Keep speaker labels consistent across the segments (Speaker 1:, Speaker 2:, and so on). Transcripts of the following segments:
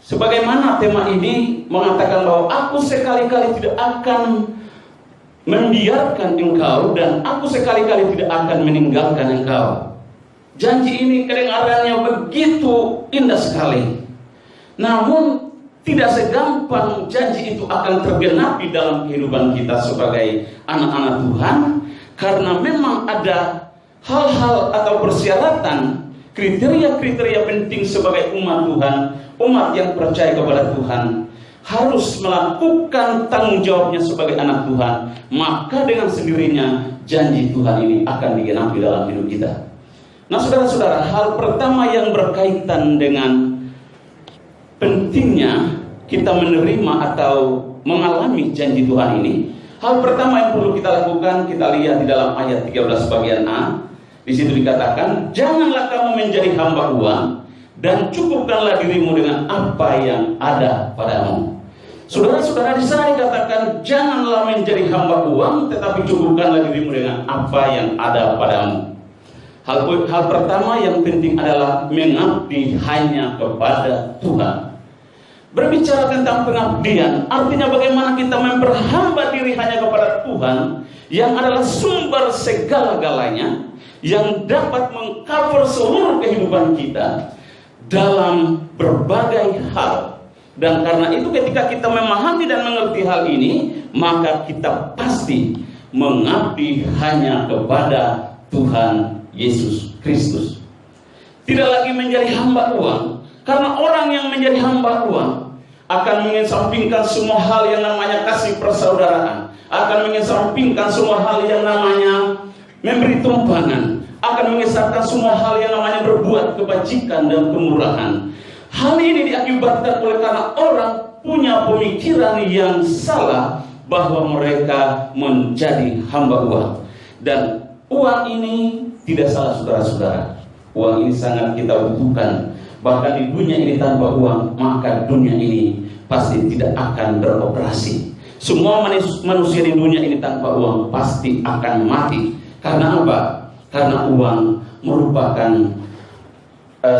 Speaker 1: Sebagaimana tema ini mengatakan bahwa aku sekali-kali tidak akan membiarkan engkau dan aku sekali-kali tidak akan meninggalkan engkau. Janji ini kedengarannya begitu indah sekali. Namun tidak segampang janji itu akan tergenapi dalam kehidupan kita sebagai anak-anak Tuhan, karena memang ada hal-hal atau persyaratan, kriteria-kriteria penting sebagai umat Tuhan, umat yang percaya kepada Tuhan, harus melakukan tanggung jawabnya sebagai anak Tuhan. Maka dengan sendirinya janji Tuhan ini akan digenapi dalam hidup kita. Nah saudara-saudara, hal pertama yang berkaitan dengan pentingnya kita menerima atau mengalami janji Tuhan ini, hal pertama yang perlu kita lakukan, kita lihat di dalam ayat 13 bagian A. Di situ dikatakan, janganlah kamu menjadi hamba uang, dan cukupkanlah dirimu dengan apa yang ada padamu. Saudara-saudara, di sana dikatakan, janganlah menjadi hamba uang, tetapi cukupkanlah dirimu dengan apa yang ada padamu. Hal pertama yang penting adalah mengabdi hanya kepada Tuhan. Berbicara tentang pengabdian, artinya bagaimana kita memperhamba diri hanya kepada Tuhan, yang adalah sumber segala-galanya, yang dapat mengcover seluruh kehidupan kita dalam berbagai hal. Dan karena itu ketika kita memahami dan mengerti hal ini, maka kita pasti mengabdi hanya kepada Tuhan Yesus Kristus. Tidak lagi menjadi hamba uang, karena orang yang menjadi hamba uang akan mengesampingkan semua hal yang namanya kasih persaudaraan, akan mengesampingkan semua hal yang namanya memberi tumpangan, akan mengesampingkan semua hal yang namanya berbuat kebajikan dan kemurahan. Hal ini diakibatkan oleh karena orang punya pemikiran yang salah bahwa mereka menjadi hamba uang. Dan uang ini tidak salah saudara-saudara. Uang ini sangat kita butuhkan. Bahkan di dunia ini tanpa uang, maka dunia ini pasti tidak akan beroperasi. Semua manusia di dunia ini tanpa uang pasti akan mati. Karena apa? Karena uang merupakan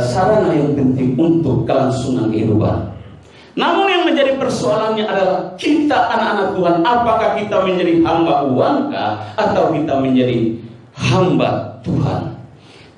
Speaker 1: sarana yang penting untuk kelangsungan kehidupan. Namun yang menjadi persoalannya adalah kita anak-anak Tuhan, apakah kita menjadi hamba uangkah atau kita menjadi hamba Tuhan?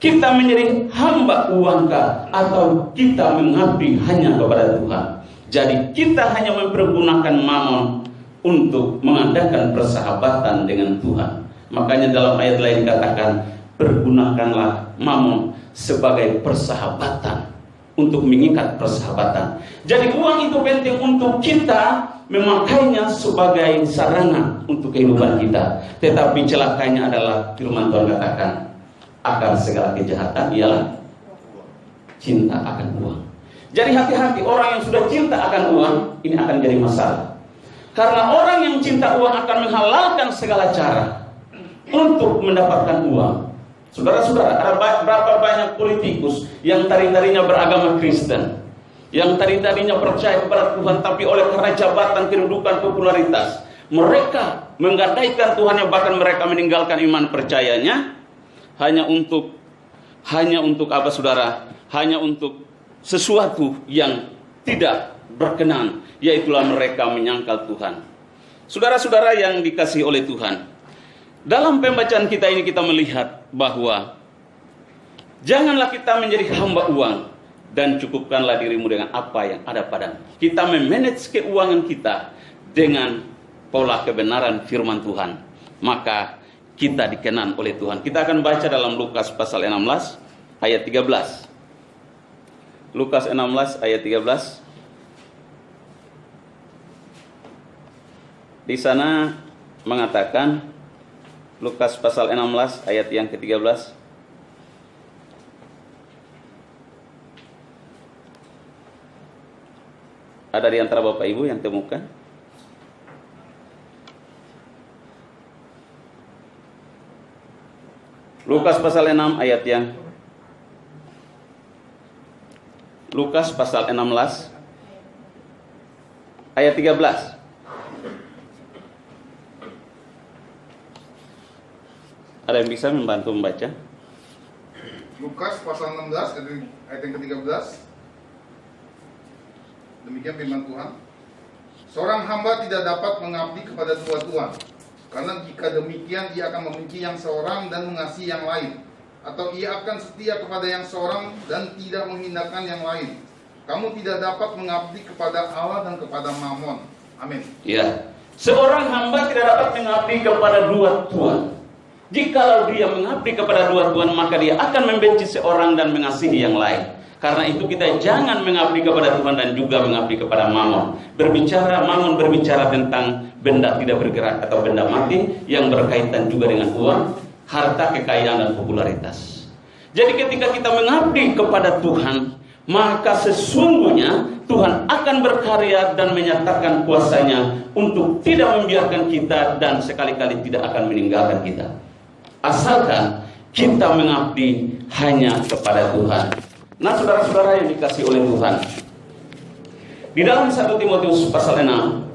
Speaker 1: Kita menjadi hamba uangkah atau kita mengabdi hanya kepada Tuhan? Jadi kita hanya mempergunakan mamon untuk mengadakan persahabatan dengan Tuhan. Makanya dalam ayat lain dikatakan, pergunakanlah mamon sebagai persahabatan, untuk mengikat persahabatan. Jadi uang itu penting untuk kita memakainya sebagai sarana untuk kehidupan kita. Tetapi celakanya adalah firman Tuhan katakan, akar segala kejahatan ialah cinta akan uang. Jadi hati-hati, orang yang sudah cinta akan uang ini akan jadi masalah. Karena orang yang cinta uang akan menghalalkan segala cara untuk mendapatkan uang. Saudara-saudara, ada berapa banyak politikus yang tadi-tadinya beragama Kristen, yang tadi-tadinya percaya kepada Tuhan, tapi oleh karena jabatan, kedudukan, popularitas, mereka menggadaikan Tuhannya, bahkan mereka meninggalkan iman percayanya hanya untuk apa saudara? Hanya untuk sesuatu yang tidak berkenan, yaitulah mereka menyangkal Tuhan. Saudara-saudara yang dikasihi oleh Tuhan, dalam pembacaan kita ini kita melihat bahwa janganlah kita menjadi hamba uang, dan cukupkanlah dirimu dengan apa yang ada padamu. Kita memanage keuangan kita dengan pola kebenaran firman Tuhan, maka kita dikenan oleh Tuhan. Kita akan baca dalam Lukas pasal 16 ayat 13. Lukas 16 ayat 13. Di sana mengatakan, Lukas pasal 16 ayat yang ke-13. Ada di antara Bapak Ibu yang temukan? Lukas pasal 6 ayat yang Lukas pasal 16 ayat 13. Ada yang bisa membantu membaca?
Speaker 2: Lukas pasal 16 ayat yang ke-13. Demikian firman Tuhan. Seorang hamba tidak dapat mengabdi kepada dua tuan, karena jika demikian ia akan membenci yang seorang dan mengasihi yang lain, atau ia akan setia kepada yang seorang dan tidak menghindarkan yang lain. Kamu tidak dapat mengabdi kepada Allah dan kepada Mammon. Amin.
Speaker 1: Ya, seorang hamba tidak dapat mengabdi kepada dua tuan. Jikalau dia mengabdi kepada dua tuan, maka dia akan membenci seorang dan mengasihi yang lain. Karena itu kita jangan mengabdi kepada Tuhan dan juga mengabdi kepada Mammon. Mammon berbicara tentang benda tidak bergerak atau benda mati yang berkaitan juga dengan uang, harta, kekayaan, dan popularitas. Jadi ketika kita mengabdi kepada Tuhan, maka sesungguhnya Tuhan akan berkarya dan menyatakan kuasanya untuk tidak membiarkan kita dan sekali-kali tidak akan meninggalkan kita. Asalkan kita mengabdi hanya kepada Tuhan. Nah, saudara-saudara yang dikasihi oleh Tuhan, di dalam 1 Timotius pasal 6,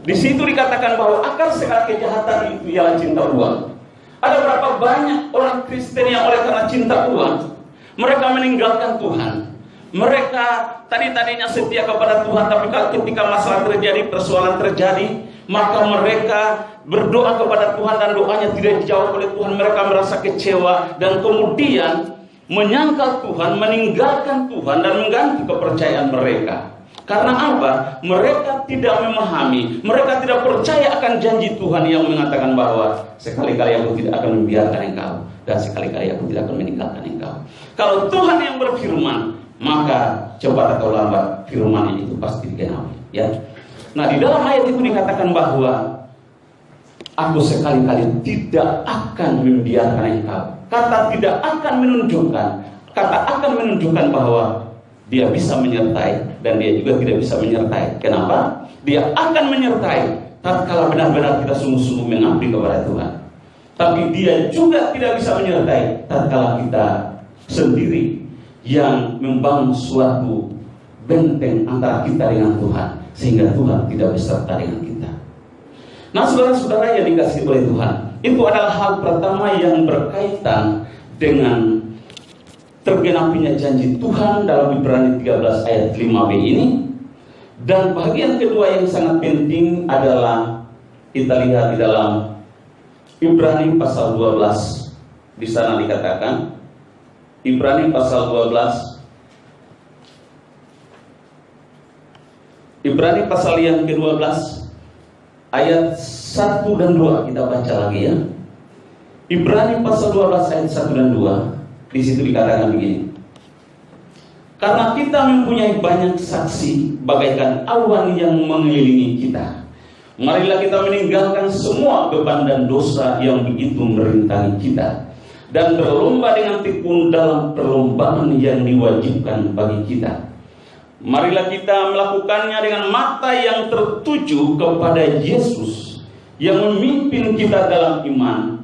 Speaker 1: di situ dikatakan bahwa akar segala kejahatan itu ialah cinta uang. Ada berapa banyak orang Kristen yang oleh karena cinta uang, mereka meninggalkan Tuhan. Mereka tadinya setia kepada Tuhan, tapi ketika masalah terjadi, persoalan terjadi, maka mereka berdoa kepada Tuhan dan doanya tidak dijawab oleh Tuhan. Mereka merasa kecewa dan kemudian menyangkal Tuhan, meninggalkan Tuhan dan mengganti kepercayaan mereka. Karena apa? Mereka tidak memahami, mereka tidak percaya akan janji Tuhan yang mengatakan bahwa sekali-kali aku tidak akan membiarkan engkau dan sekali-kali aku tidak akan meninggalkan engkau. Kalau Tuhan yang berfirman, maka cepat atau lambat firman itu pasti digenapi. Ya. Nah, di dalam ayat itu dikatakan bahwa aku sekali-kali tidak akan membiarkan engkau. Kata tidak akan menunjukkan bahwa dia bisa menyertai dan dia juga tidak bisa menyertai. Kenapa? Dia akan menyertai tatkala benar-benar kita sungguh-sungguh mengabdi kepada Tuhan. Tapi dia juga tidak bisa menyertai tatkala kita sendiri yang membangun suatu benteng antara kita dengan Tuhan, sehingga Tuhan tidak beserta dengan kita. Nah, saudara-saudara yang dikasihi oleh Tuhan, itu adalah hal pertama yang berkaitan dengan tergenapinya janji Tuhan dalam Ibrani 13 ayat 5b ini. Dan bagian kedua yang sangat penting adalah kita lihat di dalam Ibrani pasal 12. Di sana dikatakan, Ibrani pasal 12, Ibrani pasal yang ke-12 ayat 1 dan 2 kita baca lagi ya. Ibrani pasal 12 ayat 1 dan 2, di situ dikatakan begini. Karena kita mempunyai banyak saksi bagaikan awan yang mengelilingi kita, marilah kita meninggalkan semua beban dan dosa yang begitu merintangi kita, dan berlomba dengan tekun dalam perlombaan yang diwajibkan bagi kita. Marilah kita melakukannya dengan mata yang tertuju kepada Yesus, yang memimpin kita dalam iman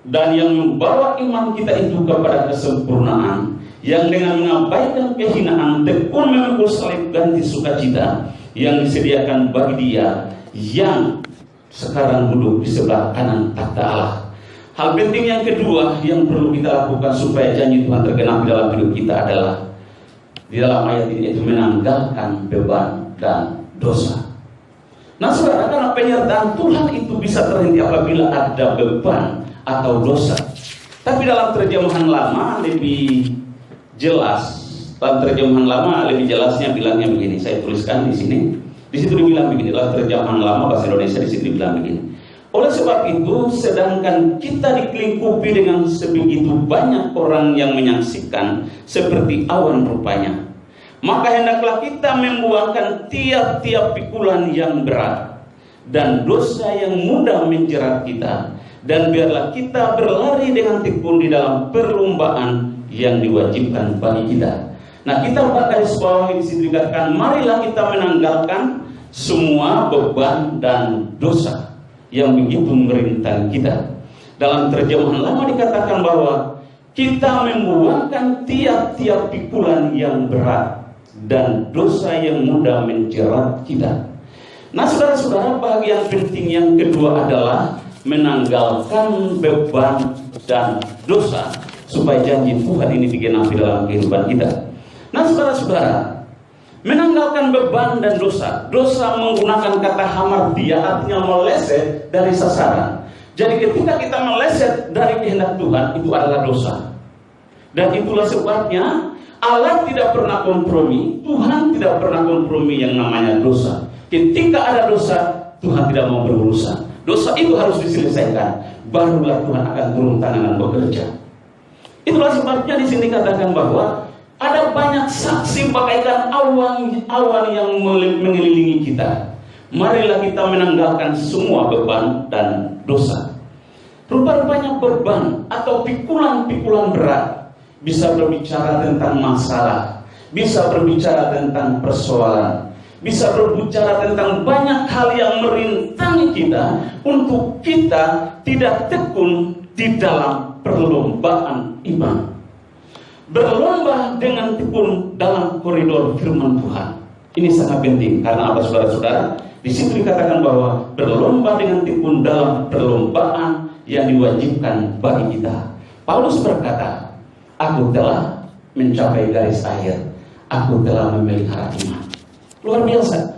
Speaker 1: dan yang membawa iman kita itu kepada kesempurnaan, yang dengan mengabaikan kehinaan tekun memikul salib ganti sukacita yang disediakan bagi Dia yang sekarang duduk di sebelah kanan takhta Allah. Hal penting yang kedua yang perlu kita lakukan supaya janji Tuhan tergenapi dalam hidup kita adalah di dalam ayat ini, itu menanggalkan beban dan dosa. Nah, saudara, karena penyertaan Tuhan itu bisa terhenti apabila ada beban atau dosa. Tapi dalam terjemahan lama lebih jelas. Dalam terjemahan lama lebih jelasnya bilangnya begini. Saya tuliskan di sini. Di situ dibilang begini. Dalam terjemahan lama bahasa Indonesia di situ dibilang begini. Oleh sebab itu, sedangkan kita dikelingkupi dengan sebegitu banyak orang yang menyaksikan seperti awan rupanya, maka hendaklah kita membuangkan tiap-tiap pikulan yang berat dan dosa yang mudah menjerat kita, dan biarlah kita berlari dengan tekun di dalam perlombaan yang diwajibkan bagi kita. Nah, kita bahkan di bawah ini dikatakan, marilah kita menanggalkan semua beban dan dosa yang begitu merintangi kita. Dalam terjemahan lama dikatakan bahwa kita membuangkan tiap-tiap pikulan yang berat dan dosa yang mudah menjerat kita. Nah, saudara-saudara, bagian penting yang kedua adalah menanggalkan beban dan dosa supaya janji Tuhan ini digenapi dalam kehidupan kita. Nah, saudara-saudara, menanggalkan beban dan dosa. Dosa menggunakan kata hamartia, artinya meleset dari sasaran. Jadi ketika kita meleset dari kehendak Tuhan, itu adalah dosa. Dan itulah sebabnya Allah tidak pernah kompromi, Tuhan tidak pernah kompromi yang namanya dosa. Ketika ada dosa, Tuhan tidak mau berurusan. Dosa itu harus diselesaikan, barulah Tuhan akan turun tangan dan bekerja. Itulah sebabnya di sini katakan bahwa ada banyak saksi bagaikan awan yang mengelilingi kita. Marilah kita menanggalkan semua beban dan dosa. Rupanya beban atau pikulan-pikulan berat bisa berbicara tentang masalah, bisa berbicara tentang persoalan, bisa berbicara tentang banyak hal yang merintangi kita untuk kita tidak tekun di dalam perlombaan iman. Berlomba dengan tekun dalam koridor firman Tuhan. Ini sangat penting karena apa, saudara-saudara? Di situ dikatakan bahwa berlomba dengan tekun dalam perlombaan yang diwajibkan bagi kita. Paulus berkata, aku telah mencapai garis akhir, aku telah memelihara iman. Luar biasa.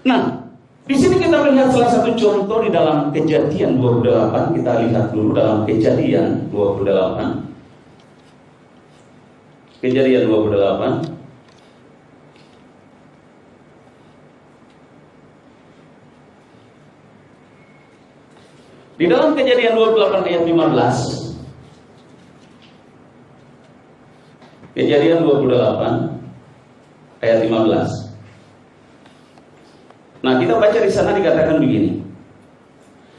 Speaker 1: Nah, di sini kita melihat salah satu contoh di dalam Kejadian 28. Kita lihat dulu dalam Kejadian 28. Kejadian 28. Di dalam Kejadian 28 ayat 15. Kejadian 28 ayat 15. Nah, kita baca di sana dikatakan begini.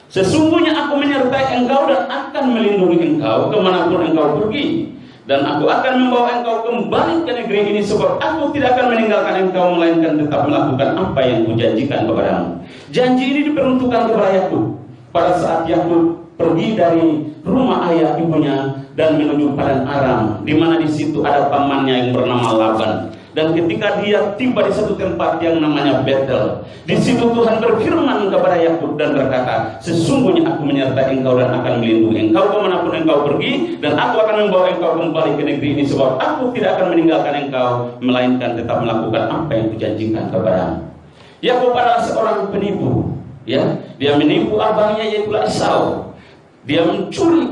Speaker 1: Sesungguhnya aku menyertai engkau dan akan melindungi engkau kemanapun engkau pergi. Dan aku akan membawa engkau kembali ke negeri ini, sebab aku tidak akan meninggalkan engkau, melainkan tetap melakukan apa yang kujanjikan kepadamu. Janji ini diperuntukkan kepada Yakub pada saat Yakub pergi dari rumah ayah ibunya dan menuju padang Aram, di mana di situ ada pamannya yang bernama Laban. Dan ketika dia tiba di satu tempat yang namanya Betel, di situ Tuhan berfirman kepada Yakub dan berkata, sesungguhnya aku menyertai engkau dan akan melindungi engkau kemanapun engkau pergi, dan aku akan membawa engkau kembali ke negeri ini, sebab aku tidak akan meninggalkan engkau, melainkan tetap melakukan apa yang kujanjikan kepadamu. Yakub adalah seorang penipu, ya. Dia menipu abangnya, yaitu Esau. Dia mencuri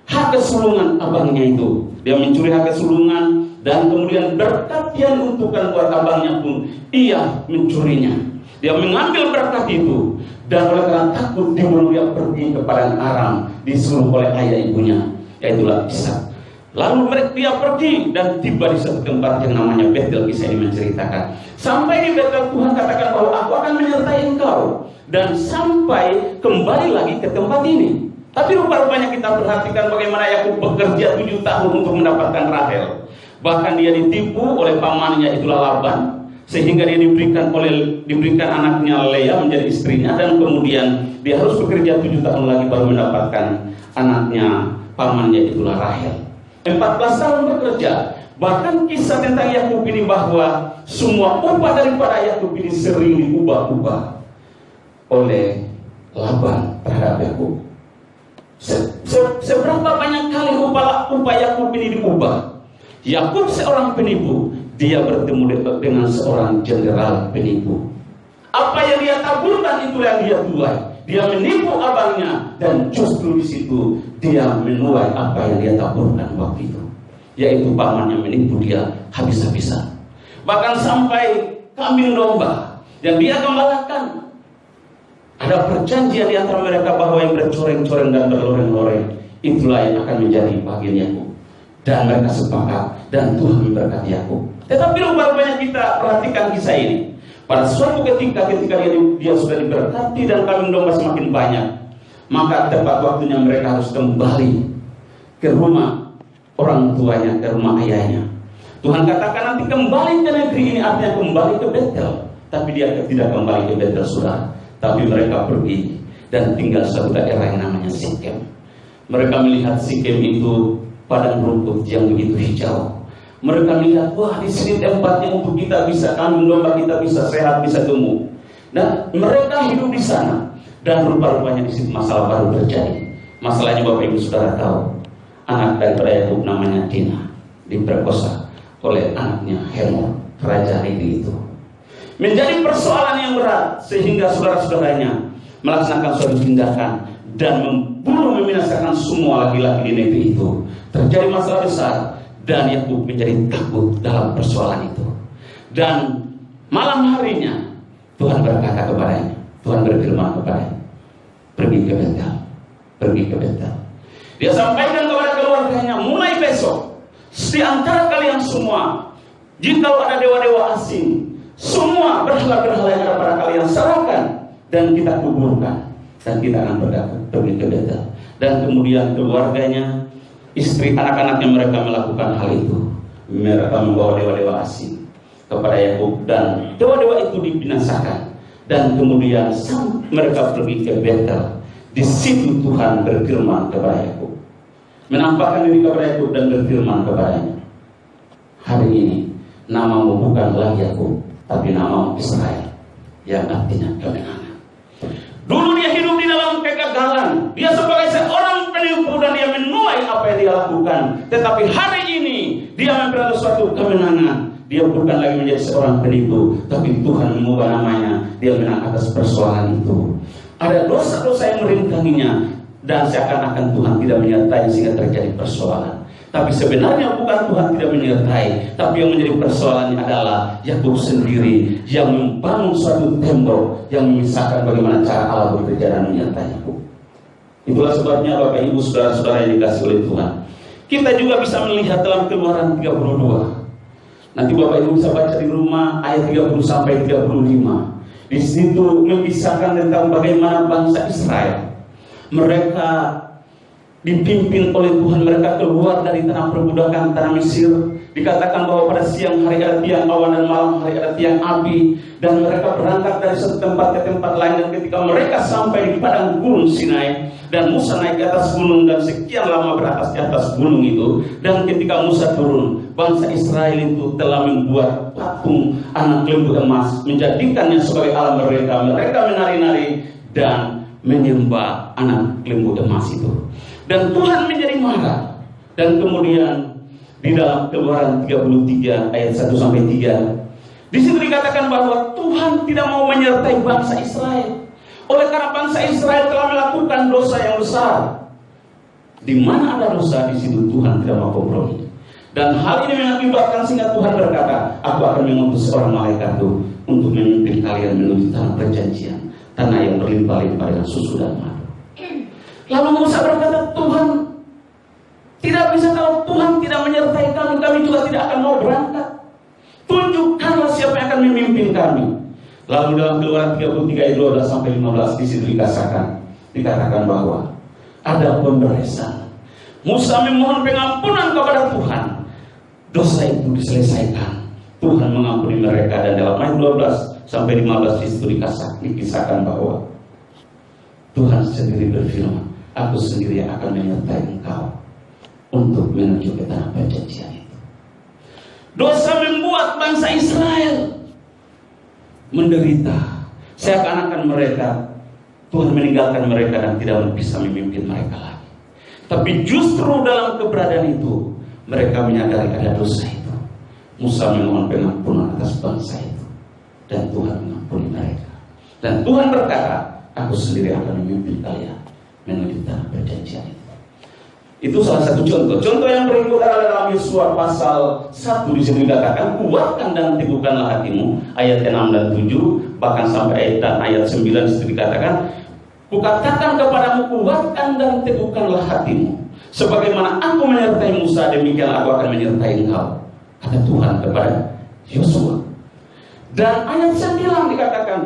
Speaker 1: hak kesulungan abangnya itu. Dia mencuri hak kesulungan, dan kemudian berkat yang diuntukkan buat abangnya pun ia mencurinya. Dia mengambil berkat itu, dan oleh karena takut dibunuh, dia pergi ke padang Aram, disuruh oleh ayah ibunya, yaitu Ishak. Lalu dia pergi dan tiba di satu tempat yang namanya Betel. Kisah ini menceritakan, sampai di Betel Tuhan katakan bahwa aku akan menyertai engkau, dan sampai kembali lagi ke tempat ini. Tapi rupa-rupanya kita perhatikan bagaimana Yakub bekerja 7 tahun untuk mendapatkan Rahel. Bahkan dia ditipu oleh pamannya, itulah Laban, sehingga dia diberikan anaknya Lea menjadi istrinya, dan kemudian dia harus bekerja 7 tahun lagi baru mendapatkan anaknya pamannya, itulah Rahel. 14 tahun bekerja. Bahkan kisah tentang Yakub ini bahwa semua upah daripada Yakub ini sering diubah-ubah oleh Laban terhadap Yakub. Seberapa banyak kali upah Yakub ini diubah. Yakub seorang penipu, dia bertemu dengan seorang jenderal penipu. Apa yang dia taburkan itu yang dia tuai. Dia menipu abangnya, dan justru di situ dia menuai apa yang dia taburkan waktu itu, yaitu pamannya menipu dia habis-habisan. Bahkan sampai kambing domba yang dia gembalakan. Ada perjanjian di antara mereka bahwa yang bercoreng-coreng dan berloreng-loreng itulah yang akan menjadi bagian Yakub. Dan mereka sepakat, dan Tuhan memberkati Yakub. Tetapi rupanya kita perhatikan kisah ini. Pada suatu ketika dia sudah diberkati dan kambing domba semakin banyak, maka tepat waktunya mereka harus kembali ke rumah orang tuanya, ke rumah ayahnya. Tuhan katakan nanti kembali ke negeri ini, artinya kembali ke Betel. Tapi dia tidak kembali ke Betel, saudara. Tapi mereka pergi dan tinggal satu daerah yang namanya Sikem. Mereka melihat Sikem itu padang rumput yang begitu hijau. Mereka melihat, wah, di sini tempatnya untuk kita bisa kambing domba kita bisa sehat, bisa tumbuh. Dan mereka hidup di sana. Dan rupa-rupanya di situ masalah baru terjadi. Masalahnya Bapak Ibu Saudara tahu, anak daripada Yakub namanya Dina diperkosa oleh anaknya Hamor. kerajaan itu. Menjadi persoalan yang berat sehingga saudara-saudaranya melaksanakan suatu tindakan dan membunuh, membinasakan semua laki-laki di negeri itu. Terjadi masalah besar dan Yakub menjadi takut dalam persoalan itu. Dan malam harinya Tuhan berkata kepadanya, Tuhan berfirman kepadanya, pergi ke Betel, pergi ke Betel. Dia sampaikan kepada keluarganya, mulai besok di antara kalian semua, jika ada dewa-dewa asing, semua berhala-berhala yang ada pada kalian serahkan dan kita kuburkan, dan kita akan pergi ke Betel. Dan kemudian keluarganya, istri, anak-anaknya, mereka melakukan hal itu. Mereka membawa dewa-dewa asing kepada Yakub dan dewa-dewa itu dibinasakan. Dan kemudian mereka pergi ke Betel. Di situ Tuhan berfirman kepada Yakub, menampakkan diri kepada Yakub dan berfirman kepadanya, hari ini namamu bukanlah Yakub, tapi namamu Israel, yang artinya kemenangan. Dulu dia hidup di dalam kegagalan, dia sebagai seorang penipu dan dia menuai apa yang dia lakukan. Tetapi hari ini dia memperoleh suatu kemenangan. Dia bukan lagi menjadi seorang penipu, tapi Tuhan mengubah namanya. Dia menang atas persoalan itu. Ada dosa-dosa yang merintanginya dan seakan-akan Tuhan tidak menyertai sehingga terjadi persoalan. Tapi sebenarnya bukan Tuhan tidak menyertai, tapi yang menjadi persoalannya adalah Yakub sendiri yang membangun suatu tembok yang memisahkan bagaimana cara Allah bekerja dan menyertai Yakub. Itulah sebabnya Bapak Ibu saudara-saudara yang dikasihi oleh Tuhan, kita juga bisa melihat dalam Keluaran 32. Nanti Bapak Ibu bisa baca di rumah ayat 30 sampai 35. Di situ mengisahkan tentang bagaimana bangsa Israel, mereka dipimpin oleh Tuhan, mereka keluar dari tanah perbudakan, tanah Mesir. Dikatakan bahwa pada siang hari ada tiang awan dan malam hari ada tiang api, dan mereka berangkat dari satu tempat ke tempat lain. Dan ketika mereka sampai di padang gunung Sinai, dan Musa naik ke atas gunung dan sekian lama beratas di atas gunung itu, dan ketika Musa turun, bangsa Israel itu telah membuat patung anak lembu emas, menjadikannya sebagai Allah mereka. Mereka menari-nari dan menyembah anak lembu emas itu. Dan Tuhan menjadi marah. Dan kemudian di dalam Keluaran 33 ayat 1 sampai 3, di situ dikatakan bahwa Tuhan tidak mau menyertai bangsa Israel. Oleh karena bangsa Israel telah melakukan dosa yang besar. Di mana ada dosa, di situ Tuhan tidak mau kompromi. Dan hal ini mengakibatkan sehingga Tuhan berkata, aku akan mengutus seorang malaikatku untuk memimpin kalian menuju tanah perjanjian, tanah yang berlimpah-limpah dengan susu dan madu. Lalu Musa berkata, Tuhan tidak bisa, kalau Tuhan tidak menyertai kami, kami juga tidak akan mau berangkat. Tunjukkanlah siapa yang akan memimpin kami. Lalu dalam Keluaran 33 ayat 12 sampai 15 di situ dikatakan bahwa ada pemberesan. Musa memohon pengampunan kepada Tuhan. Dosa itu diselesaikan. Tuhan mengampuni mereka, dan dalam ayat 12 sampai 15 di situ dikisahkan bahwa Tuhan sendiri berfirman, aku sendiri yang akan menyertai engkau untuk menuju ke tanah perjanjian itu. Dosa membuat bangsa Israel menderita. Seakan-akan mereka, Tuhan meninggalkan mereka dan tidak bisa memimpin mereka lagi. Tapi justru dalam keberadaan itu, mereka menyadari ada dosa itu. Musa memohon pengampunan atas bangsa itu, dan Tuhan mengampuni mereka. Dan Tuhan berkata, aku sendiri akan memimpin kalian menuju tanah perjanjian itu. Itu salah satu contoh. Contoh yang berikut adalah dalam Yosua pasal 1 di sini dikatakan, kuatkan dan teguhkanlah hatimu, ayat 6 dan 7, bahkan sampai ayat 9 di situ dikatakan, kukatakan kepadamu, kuatkan dan teguhkanlah hatimu, sebagaimana aku menyertai Musa, demikian aku akan menyertai engkau, kata Tuhan kepada Yosua. Dan ayat 9 dikatakan,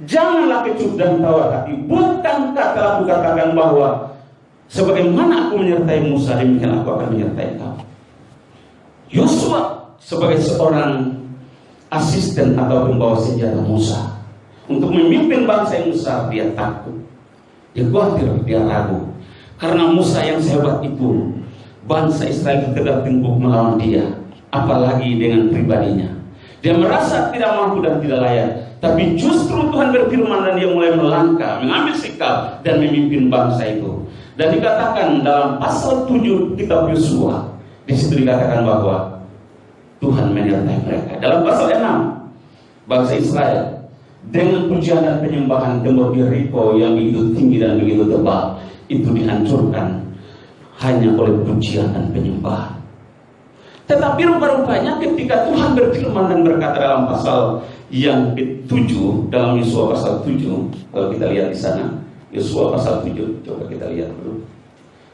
Speaker 1: janganlah kecut dan tawar hati. Bukankah telah kukatakan bahwa sebagaimana aku menyertai Musa, demikian aku akan menyertai engkau. Yosua sebagai seorang asisten atau pembawa senjata Musa untuk memimpin bangsa yang besar, dia takut, dia khawatir, dia ragu. Karena Musa yang sehebat itu, bangsa Israel tegak tengkuk melawan dia, apalagi dengan pribadinya. Dia merasa tidak mampu dan tidak layak. Tapi justru Tuhan berfirman dan dia mulai melangkah, mengambil sikap dan memimpin bangsa itu. Dan dikatakan dalam pasal 7 kitab Yosua, di situ dikatakan bahwa Tuhan menyertai mereka. Dalam pasal 6, bangsa Israel dengan pujian dan penyembahan gembok Yeriko yang begitu tinggi dan begitu tebal itu dihancurkan hanya oleh pujian dan penyembahan. Tetapi rupa-rupanya ketika Tuhan berfirman dan berkata dalam pasal yang ke-7, dalam Yosua pasal 7, kalau kita lihat di sana, Yosua pasal 7, coba kita lihat dulu.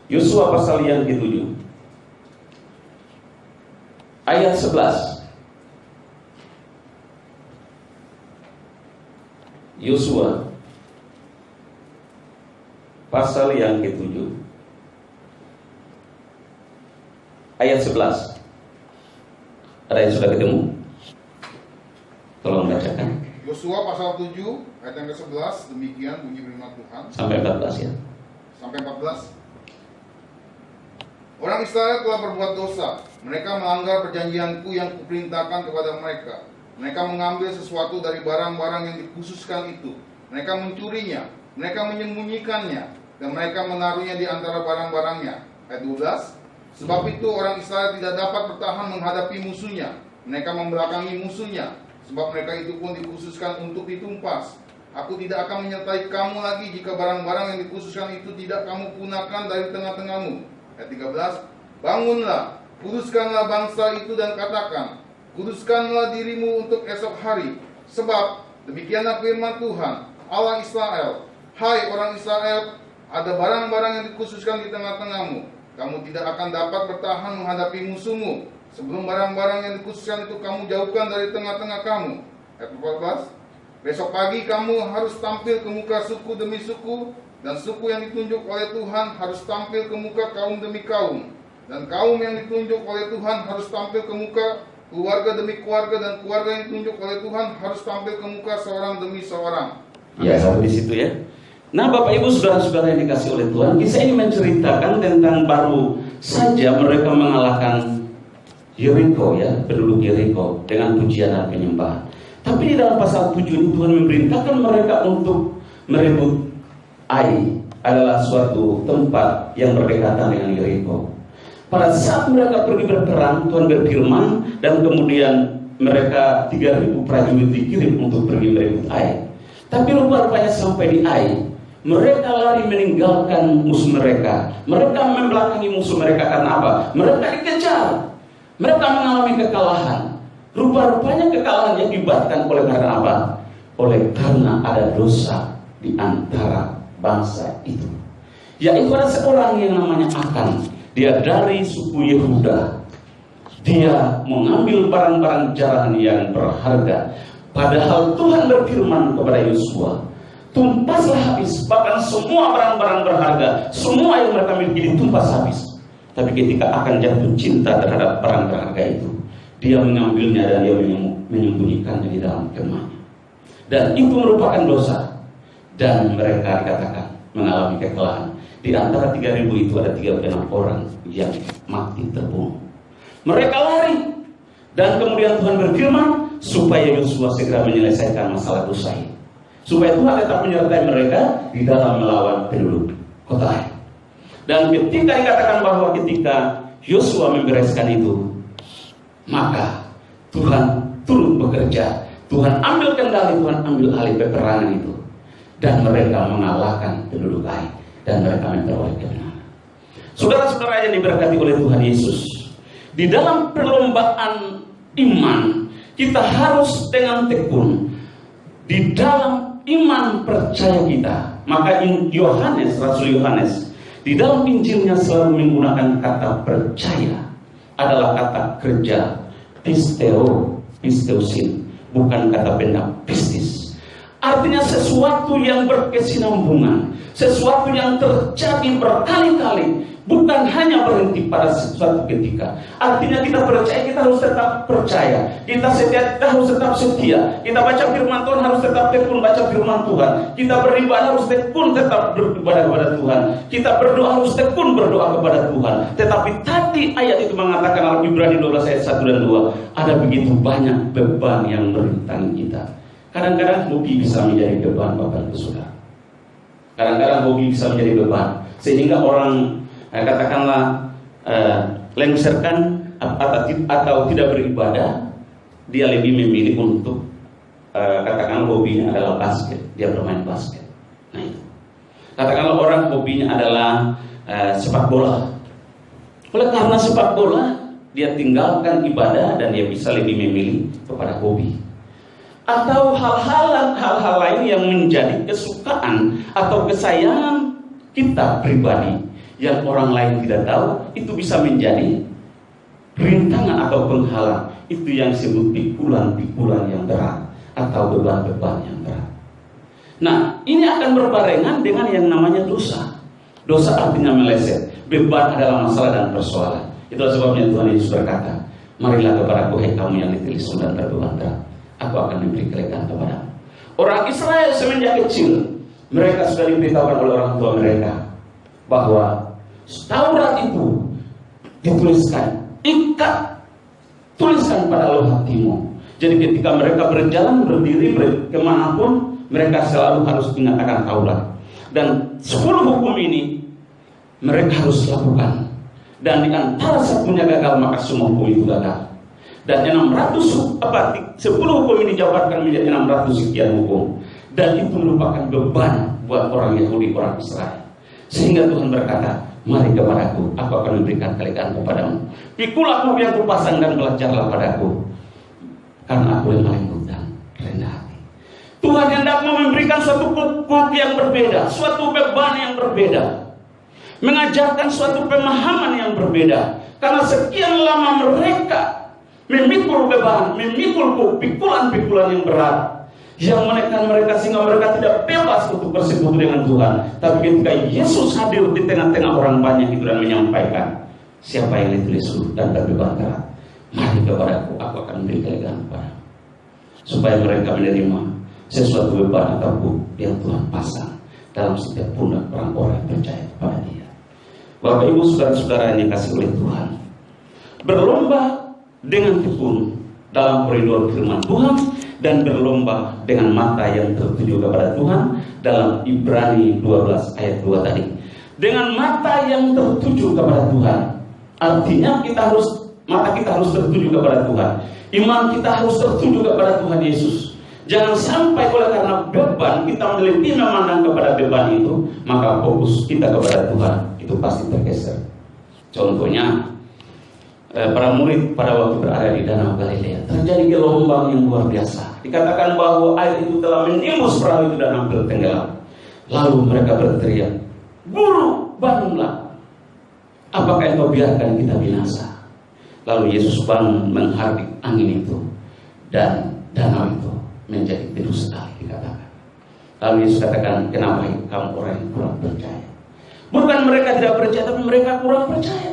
Speaker 1: Yosua pasal yang ke-7 ayat 11. Yosua pasal yang ke-7 ayat 11. Ada yang sudah ketemu? Tolong bacakan.
Speaker 2: Yosua pasal 7 ayat yang ke-11, demikian bunyi firman Tuhan.
Speaker 1: Sampai 14 ya.
Speaker 2: Sampai 14. Orang Israel telah berbuat dosa. Mereka melanggar perjanjianku yang kuperintahkan kepada mereka. Mereka mengambil sesuatu dari barang-barang yang dikhususkan itu. Mereka mencurinya, mereka menyembunyikannya, dan mereka menaruhnya di antara barang-barangnya. Ayat 12. Sebab itu orang Israel tidak dapat bertahan menghadapi musuhnya. Mereka membelakangi musuhnya, sebab mereka itu pun dikhususkan untuk ditumpas. Aku tidak akan menyertai kamu lagi jika barang-barang yang dikhususkan itu tidak kamu punahkan dari tengah-tengahmu. Ayat 13. Bangunlah, kuduskanlah bangsa itu dan katakan, kuduskanlah dirimu untuk esok hari. Sebab demikianlah firman Tuhan, Allah Israel. Hai orang Israel, ada barang-barang yang dikhususkan di tengah-tengahmu. Kamu tidak akan dapat bertahan menghadapi musuhmu sebelum barang-barang yang dikhususkan itu kamu jauhkan dari tengah-tengah kamu. Ayat 14. Besok pagi kamu harus tampil ke muka suku demi suku, dan suku yang ditunjuk oleh Tuhan harus tampil ke muka kaum demi kaum, dan kaum yang ditunjuk oleh Tuhan harus tampil ke muka keluarga demi keluarga, dan keluarga yang ditunjuk oleh Tuhan harus tampil ke muka seorang demi seorang.
Speaker 1: Ya, sampai di situ ya. Nah, Bapak Ibu saudara-saudara yang dikasih oleh Tuhan, kisah ini menceritakan tentang baru saja mereka mengalahkan Yeriko ya, penduduk Yeriko dengan pujian dan penyembahan. Tapi di dalam pasal 7 ini Tuhan memerintahkan mereka untuk merebut Ai, adalah suatu tempat yang berdekatan dengan Yeriko. Pada saat mereka pergi berperang, Tuhan berfirman dan kemudian mereka 3.000 prajurit dikirim untuk pergi merebut Ai. Tapi rupanya sampai di Ai, mereka lari meninggalkan musuh mereka. Mereka membelakangi musuh mereka karena apa? Mereka dikejar. Mereka mengalami kekalahan. Rupanya kekalahan yang diakibatkan oleh karena apa? Oleh karena ada dosa di antara bangsa itu. Yaitu ada seorang yang namanya Akan. Dia dari suku Yehuda. Dia mengambil barang-barang jarahan yang berharga. Padahal Tuhan berfirman kepada Yosua, tumpaslah habis, bahkan semua barang-barang berharga, semua yang mereka miliki ditumpas habis. Tapi ketika Akan jatuh cinta terhadap barang berharga itu, dia mengambilnya dan dia menyembunyikannya di dalam kemahnya. Dan itu merupakan dosa. Dan mereka dikatakan mengalami kekalahan. Di antara 3.000 itu ada 36 orang yang mati terbunuh. Mereka lari. Dan kemudian Tuhan berfirman supaya Yosua segera menyelesaikan masalah dosa ini, supaya Tuhan tetap menyertai mereka di dalam melawan penduduk kota Ai. Dan ketika dikatakan bahwa ketika Yosua membereskan itu, maka Tuhan turut bekerja. Tuhan ambil kendali, Tuhan ambil alih peperangan itu, dan mereka mengalahkan penduduk Ai, dan mereka memperoleh kemenangan. Saudara-saudara yang diberkati oleh Tuhan Yesus, di dalam perlombaan iman kita harus dengan tekun di dalam iman percaya kita. Maka Yohanes, Rasul Yohanes di dalam Injilnya selalu menggunakan kata percaya, adalah kata kerja, pisteusin, bukan kata benda pistis. Artinya sesuatu yang berkesinambungan, sesuatu yang terjadi berkali-kali, bukan hanya berhenti pada suatu ketika. Artinya kita percaya, kita harus tetap percaya. Kita setia, kita harus tetap setia. Kita baca firman Tuhan, harus tetap tekun baca firman Tuhan. Kita beribadah, harus tekun tetap beribadah kepada Tuhan. Kita berdoa, harus tekun berdoa kepada Tuhan. Tetapi tadi ayat itu mengatakan dalam Ibrani 12 ayat 1 dan 2, ada begitu banyak beban yang merintangi kita. Kadang-kadang hobi bisa menjadi beban, Bapak Ibu Saudara. Kadang-kadang hobi bisa menjadi beban, sehingga orang katakanlah lengserkan atau tidak beribadah, dia lebih memilih untuk katakanlah hobinya adalah basket, dia bermain basket. Nah itu. Katakanlah orang hobinya adalah sepak bola. Oleh karena sepak bola, dia tinggalkan ibadah dan dia bisa lebih memilih kepada hobi. Atau hal-hal lain yang menjadi kesukaan atau kesayangan kita pribadi yang orang lain tidak tahu, itu bisa menjadi rintangan atau penghalang. Itu yang disebut pikulan-pikulan yang berat atau beban-beban yang berat. Nah, ini akan berbarengan dengan yang namanya dosa. Dosa artinya meleset. Beban adalah masalah dan persoalan. Itulah sebabnya Tuhan Yesus berkata, marilah kepadaku hai kamu yang letih lesu dan berbeban berat, aku akan memberi kelegaan kepadamu. Orang Israel semenjak kecil, mereka sudah diberitahukan oleh orang tua mereka bahwa Taurat itu dituliskan, tuliskan pada leuh hatimu. Jadi ketika mereka berjalan berdiri kemanapun, mereka selalu harus ingat akan Taurat. Dan 10 hukum ini mereka harus lakukan. Dan di antara satunya gagal, maka semua hukum itu gagal. Dan 10 hukum ini dijabarkan menjadi 600 sekian hukum. Dan itu merupakan beban buat orang Yahudi, orang Israel. Sehingga Tuhan berkata, mari kepadaku, aku akan memberikan kelegaan kepadamu. Pikulah kamu yang kupasang dan belajarlah padaku, karena aku lemah lembut dan rendah hati. Tuhan hendak memberikan suatu kuk yang berbeda, suatu beban yang berbeda, mengajarkan suatu pemahaman yang berbeda. Karena sekian lama mereka memikul beban, memikul pikulan-pikulan yang berat, yang menekan mereka sehingga mereka tidak bebas untuk bersekutu dengan Tuhan. Tapi ketika Yesus hadir di tengah-tengah orang banyak itu dan menyampaikan, siapa yang letih lesu dan berbeban berat, mari kepadaku, aku akan memberi kelegaan kepadamu. Supaya mereka menerima sesuatu beban atau kuk yang Tuhan pasang dalam setiap pundak orang-orang yang percaya kepada Dia. Bapak Ibu saudara-saudara yang dikasihi oleh Tuhan, berlomba dengan tekun dalam koridor firman Tuhan dan berlomba dengan mata yang tertuju kepada Tuhan dalam Ibrani 12 ayat 2 tadi. Dengan mata yang tertuju kepada Tuhan, artinya mata kita harus tertuju kepada Tuhan. Iman kita harus tertuju kepada Tuhan Yesus. Jangan sampai oleh karena beban kita lebih memandang kepada beban itu, maka fokus kita kepada Tuhan itu pasti tergeser. Contohnya, para murid pada waktu berada di Danau Galilea, terjadi gelombang yang luar biasa. Dikatakan bahwa air itu telah menimbus perahu itu dan hampir tenggelam. Lalu mereka berteriak, "Guru, bangunlah! Apakah engkau biarkan kita binasa?" Lalu Yesus bangun menghardik angin itu, dan danau itu menjadi teduh sekali, dikatakan. Lalu Yesus katakan, kenapa kamu orang yang kurang percaya? Bukan mereka tidak percaya, tapi mereka kurang percaya.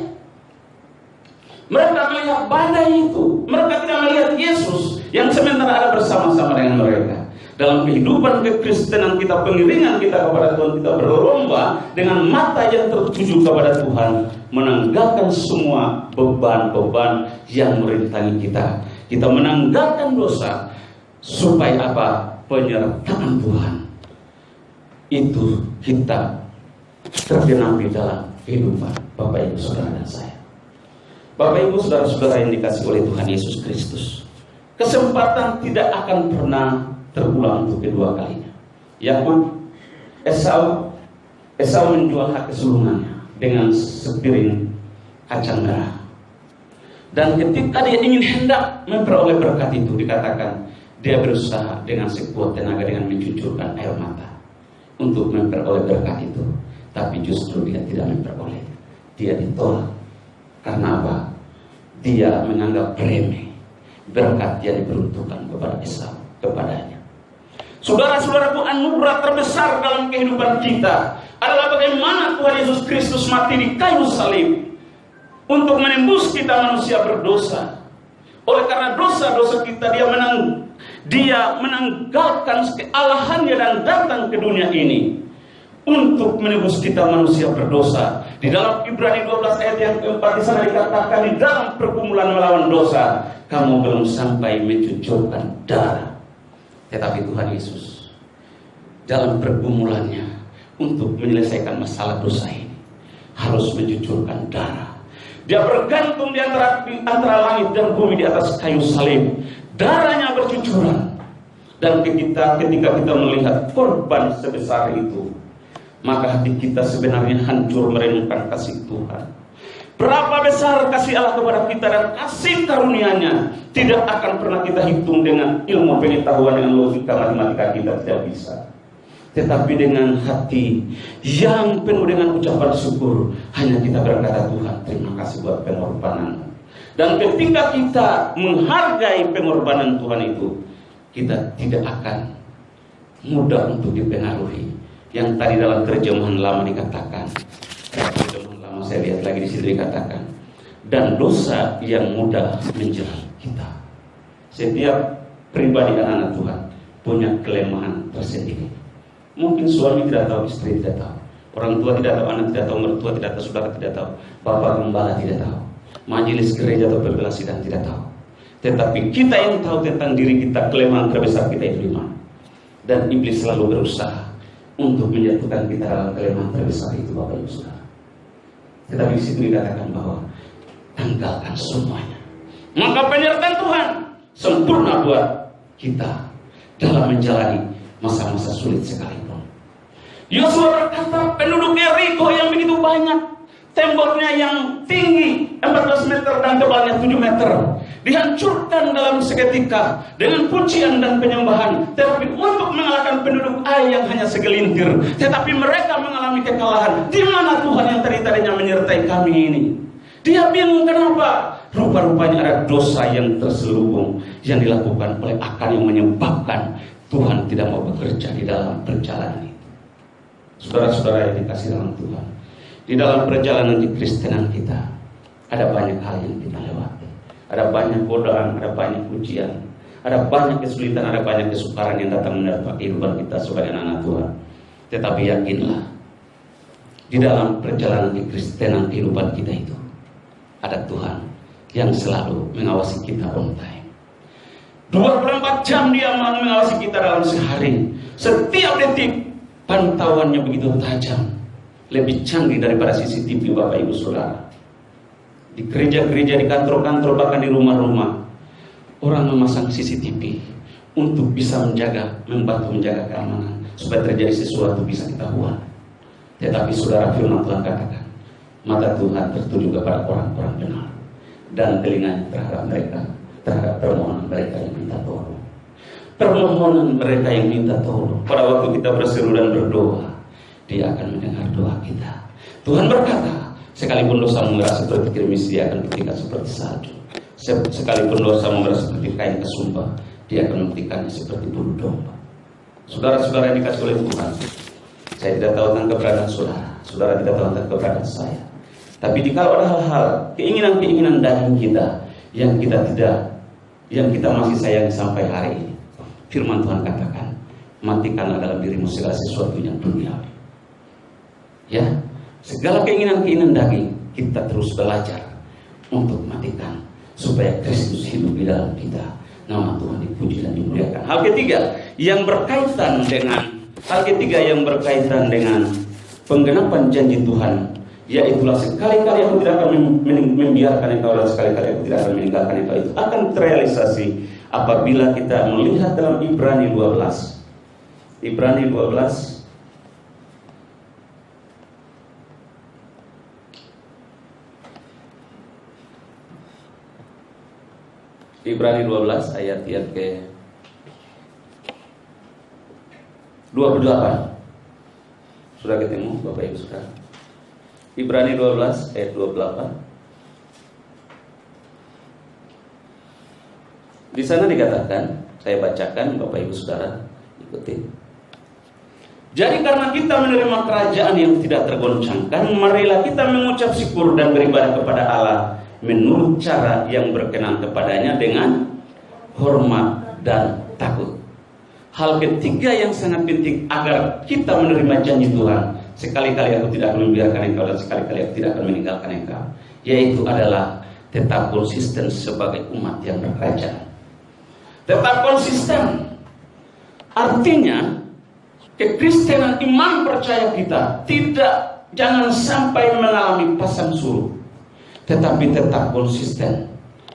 Speaker 1: Mereka melihat badai itu, mereka tidak melihat Yesus yang sementara ada bersama-sama dengan mereka. Dalam kehidupan kekristenan kita, pengiringan kita kepada Tuhan, kita berlomba dengan mata yang tertuju kepada Tuhan, menanggalkan semua beban-beban yang merintangi kita. Kita menanggalkan dosa, supaya apa? Penyertaan Tuhan itu kita tergenapi dalam kehidupan Bapak Ibu Saudara dan saya. Bapak Ibu Saudara-saudara yang dikasihi oleh Tuhan Yesus Kristus, kesempatan tidak akan pernah terulang untuk kedua kalinya. Esau menjual hak kesulungannya dengan sepiring kacang merah. Dan ketika dia ingin hendak memperoleh berkat itu, dikatakan dia berusaha dengan sekuat tenaga dengan mencucurkan air mata untuk memperoleh berkat itu. Tapi justru dia tidak memperoleh. Dia ditolak. Karena apa? Dia menganggap remeh berkat yang diperuntukkan kepada Esau, kepadanya. Saudara-saudaraku, anugerah terbesar dalam kehidupan kita adalah bagaimana Tuhan Yesus Kristus mati di kayu salib untuk menembus kita manusia berdosa. Oleh karena dosa-dosa kita, dia menanggalkan kealahannya dan datang ke dunia ini untuk menebus kita manusia berdosa. Di dalam Ibrani 12 ayat yang keempat di sana dikatakan, di dalam pergumulan melawan dosa, kamu belum sampai mencucurkan darah. Tetapi Tuhan Yesus dalam pergumulannya untuk menyelesaikan masalah dosa ini harus mencucurkan darah. Dia bergantung di antara langit dan bumi di atas kayu salib. Darahnya bercucuran. Dan ketika kita melihat korban sebesar itu, maka hati kita sebenarnya hancur merenungkan kasih Tuhan. Berapa besar kasih Allah kepada kita dan kasih karunia-Nya tidak akan pernah kita hitung dengan ilmu pengetahuan, dengan logika matematika kita tidak bisa. Tetapi dengan hati yang penuh dengan ucapan syukur, hanya kita berkata, Tuhan terima kasih buat pengorbanan. Dan ketika kita menghargai pengorbanan Tuhan itu, kita tidak akan mudah untuk dipengaruhi. Yang tadi dalam terjemahan lama dikatakan, terjemahan lama saya lihat lagi di situ dikatakan, dan dosa yang mudah menjerat kita. Setiap pribadi anak-anak Tuhan punya kelemahan tersendiri. Mungkin suami tidak tahu, istri tidak tahu, orang tua tidak tahu, anak tidak tahu, mertua tidak tahu, saudara tidak tahu, bapak gembala tidak tahu, majelis gereja atau pembela sidang tidak tahu. Tetapi kita yang tahu tentang diri kita, kelemahan terbesar kita itu di mana. Dan iblis selalu berusaha untuk menjatuhkan kita dalam kelemahan terbesar itu, Bapak Ibu Saudara. Tetapi di situ dikatakan bahwa tanggalkan semuanya. Maka penyertaan Tuhan sempurna buat kita dalam menjalani masa-masa sulit sekalipun. Yosua berkata, penduduk Yeriko yang begitu banyak, temboknya yang tinggi 14 meter dan tebalnya 7 meter, dihancurkan dalam seketika dengan pujian dan penyembahan. Tetapi untuk mengalahkan penduduk Ai yang hanya segelintir, tetapi mereka mengalami kekalahan. Di mana Tuhan yang tadinya menyertai kami ini? Dia bingung kenapa? Rupa-rupanya ada dosa yang terselubung yang dilakukan oleh Akan yang menyebabkan Tuhan tidak mau bekerja di dalam perjalanan itu. Saudara-saudara yang dikasihi dalam Tuhan, di dalam perjalanan di Kristenan kita ada banyak hal yang kita lewati. Ada banyak godaan, ada banyak ujian, ada banyak kesulitan, ada banyak kesukaran yang datang menerpa kehidupan kita sebagai anak-anak Tuhan. Tetapi yakinlah, di dalam perjalanan di Kristenan kehidupan kita itu ada Tuhan yang selalu mengawasi kita on time. 24 jam dia mengawasi kita dalam sehari. Setiap detik pantauannya begitu tajam, lebih canggih daripada CCTV Bapak Ibu Saudara. Di gereja-gereja, di kantor-kantor, bahkan di rumah-rumah, orang memasang CCTV untuk bisa membantu menjaga keamanan, supaya terjadi sesuatu bisa ketahuan. Tetapi Saudara, firman Tuhan katakan, mata Tuhan tertuju kepada orang-orang benar, dan telinganya terhadap permohonan mereka yang minta tolong. Permohonan mereka yang minta tolong. Pada waktu kita berseru dan berdoa, Dia akan mendengar doa kita. Tuhan berkata, sekalipun dosamu merasa seperti krimis, Dia akan petikan seperti salju. Sekalipun dosamu merasa seperti kain kesumba, Dia akan memetikannya seperti bulu domba. Saudara-saudara yang dikasih oleh Tuhan, saya tidak tahu tentang keberadaan saudara, saudara tidak tahu tentang keberadaan saya. Tapi jika ada hal-hal, keinginan-keinginan daging kita yang kita masih sayangi sampai hari ini, firman Tuhan katakan, matikanlah dalam dirimu segala sesuatu yang duniawi. Ya, segala keinginan-keinginan daging kita terus belajar untuk matikan, supaya Kristus hidup di dalam kita. Nama Tuhan dipuji dan dimuliakan. Hal ketiga yang berkaitan dengan penggenapan janji Tuhan, yaitulah sekali-kali aku tidak akan membiarkan engkau, dan sekali-kali aku tidak akan meninggalkan engkau. Itu akan terrealisasi apabila kita melihat dalam Ibrani 12. Ibrani 12 ayat ke 28. Sudah ketemu Bapak Ibu Saudara? Ibrani 12 ayat 28. Di sana dikatakan, saya bacakan, Bapak Ibu Saudara ikuti. Jadi karena kita menerima kerajaan yang tidak tergoncangkan, marilah kita mengucap syukur dan beribadah kepada Allah menurut cara yang berkenan kepadanya dengan hormat dan takut. Hal ketiga yang sangat penting agar kita menerima janji Tuhan, sekali-kali aku tidak akan membiarkan engkau, dan sekali-kali aku tidak akan meninggalkan engkau, yaitu adalah tetap konsisten sebagai umat yang berkerajaan. Tetap konsisten artinya kekristenan iman percaya kita jangan sampai mengalami pasang surut. tetapi tetap konsisten.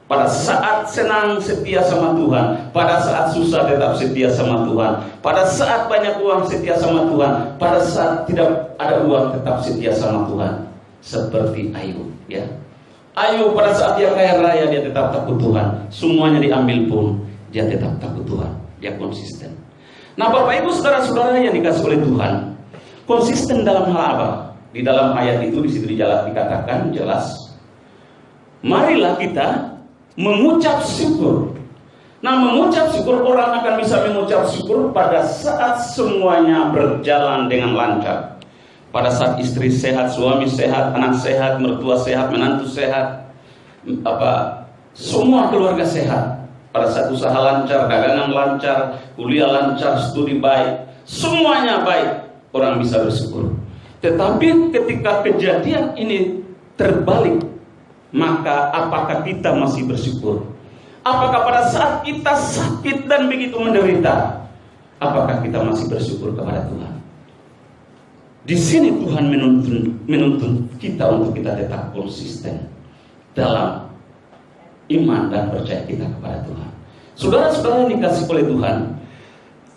Speaker 1: Pada saat senang setia sama Tuhan, pada saat susah tetap setia sama Tuhan, pada saat banyak uang setia sama Tuhan, pada saat tidak ada uang tetap setia sama Tuhan. Seperti Ayub, ya. Ayub pada saat dia kaya raya dia tetap takut Tuhan. Semuanya diambil pun dia tetap takut Tuhan. Dia konsisten. Nah, Bapak Ibu saudara-saudara yang dikasih oleh Tuhan, konsisten dalam hal apa? Di dalam ayat itu di situ dikatakan jelas, marilah kita mengucap syukur. Nah, mengucap syukur, orang akan bisa mengucap syukur pada saat semuanya berjalan dengan lancar. Pada saat istri sehat, suami sehat, anak sehat, mertua sehat, menantu sehat, semua keluarga sehat. Pada saat usaha lancar, dagangan lancar, kuliah lancar, studi baik, semuanya baik, orang bisa bersyukur. Tetapi ketika kejadian ini terbalik, maka apakah kita masih bersyukur? Apakah pada saat kita sakit dan begitu menderita, apakah kita masih bersyukur kepada Tuhan? Di sini Tuhan menuntun kita untuk kita tetap konsisten dalam iman dan percaya kita kepada Tuhan. Saudara-saudara yang dikasih oleh Tuhan,